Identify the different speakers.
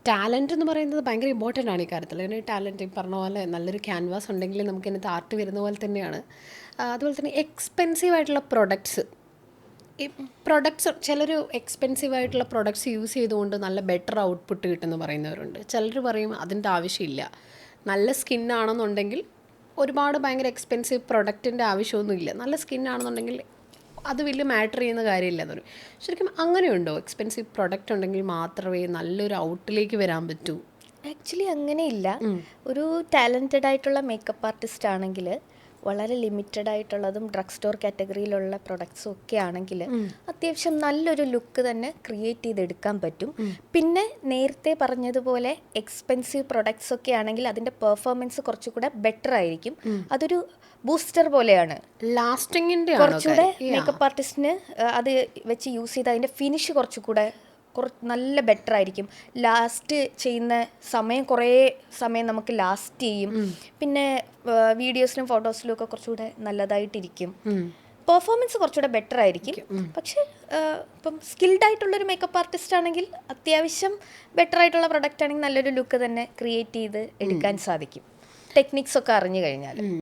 Speaker 1: Talent എന്ന് പറയുന്നത് ഭയങ്കര ഇമ്പോർട്ടൻ്റ് ആണ് ഈ കാര്യത്തിൽ. കാരണം ടാലൻറ്റ് ഈ പറഞ്ഞ പോലെ നല്ലൊരു ക്യാൻവാസ് ഉണ്ടെങ്കിൽ നമുക്ക് ഇതിനകത്ത് ആർട്ട് വരുന്ന പോലെ തന്നെയാണ്. അതുപോലെ തന്നെ എക്സ്പെൻസീവ് ആയിട്ടുള്ള പ്രൊഡക്ട്സ്, ഈ പ്രൊഡക്ട്സ് ചിലർ എക്സ്പെൻസീവ് ആയിട്ടുള്ള പ്രൊഡക്ട്സ് യൂസ് ചെയ്തുകൊണ്ട് നല്ല ബെറ്റർ ഔട്ട്പുട്ട് കിട്ടുമെന്ന് പറയുന്നവരുണ്ട്. ചിലർ പറയും അതിൻ്റെ ആവശ്യമില്ല, നല്ല സ്കിന്നാണെന്നുണ്ടെങ്കിൽ ഒരുപാട് ഭയങ്കര എക്സ്പെൻസീവ് പ്രൊഡക്റ്റിൻ്റെ ആവശ്യമൊന്നുമില്ല, നല്ല സ്കിന്നാണെന്നുണ്ടെങ്കിൽ അത് വലിയ മാറ്റർ ചെയ്യുന്ന കാര്യമില്ല എന്ന് പറയും. ശരിക്കും അങ്ങനെയുണ്ടോ? എക്സ്പെൻസീവ് പ്രൊഡക്റ്റ് ഉണ്ടെങ്കിൽ മാത്രമേ നല്ലൊരു ഔട്ടിലേക്ക് വരാൻ പറ്റൂ?
Speaker 2: ആക്ച്വലി അങ്ങനെയില്ല. ഒരു ടാലൻറ്റഡ് ആയിട്ടുള്ള മേക്കപ്പ് ആർട്ടിസ്റ്റ് ആണെങ്കിൽ വളരെ ലിമിറ്റഡ് ആയിട്ടുള്ളതും ഡ്രഗ് സ്റ്റോർ കാറ്റഗറിയിലുള്ള പ്രൊഡക്ട്സും ഒക്കെ ആണെങ്കിൽ അത്യാവശ്യം നല്ലൊരു ലുക്ക് തന്നെ ക്രിയേറ്റ് ചെയ്തെടുക്കാൻ പറ്റും. പിന്നെ നേരത്തെ പറഞ്ഞതുപോലെ എക്സ്പെൻസീവ് പ്രൊഡക്ട്സ് ഒക്കെ ആണെങ്കിൽ അതിൻ്റെ പെർഫോമൻസ് കുറച്ചുകൂടെ ബെറ്റർ ആയിരിക്കും. അതൊരു ബൂസ്റ്റർ പോലെയാണ്.
Speaker 1: ലാസ്റ്റിങ്ങിൻ്റെ
Speaker 2: കുറച്ചുകൂടെ മേക്കപ്പ് ആർട്ടിസ്റ്റിന് അത് വെച്ച് യൂസ് ചെയ്ത് അതിൻ്റെ ഫിനിഷ് കുറച്ചുകൂടെ നല്ല ബെറ്റർ ആയിരിക്കും. ലാസ്റ്റ് ചെയ്യുന്ന സമയം കുറേ സമയം നമുക്ക് ലാസ്റ്റ് ചെയ്യും. പിന്നെ വീഡിയോസിലും ഫോട്ടോസിലും ഒക്കെ കുറച്ചുകൂടെ നല്ലതായിട്ടിരിക്കും. പെർഫോമൻസ് കുറച്ചുകൂടെ ബെറ്റർ ആയിരിക്കും. പക്ഷെ ഇപ്പം സ്കിൽഡ് ആയിട്ടുള്ളൊരു മേക്കപ്പ് ആർട്ടിസ്റ്റ് ആണെങ്കിൽ അത്യാവശ്യം ബെറ്റർ ആയിട്ടുള്ള പ്രൊഡക്റ്റ് ആണെങ്കിൽ നല്ലൊരു ലുക്ക് തന്നെ ക്രിയേറ്റ് ചെയ്ത് എടുക്കാൻ സാധിക്കും, ടെക്നിക്സ് ഒക്കെ അറിഞ്ഞു കഴിഞ്ഞാൽ.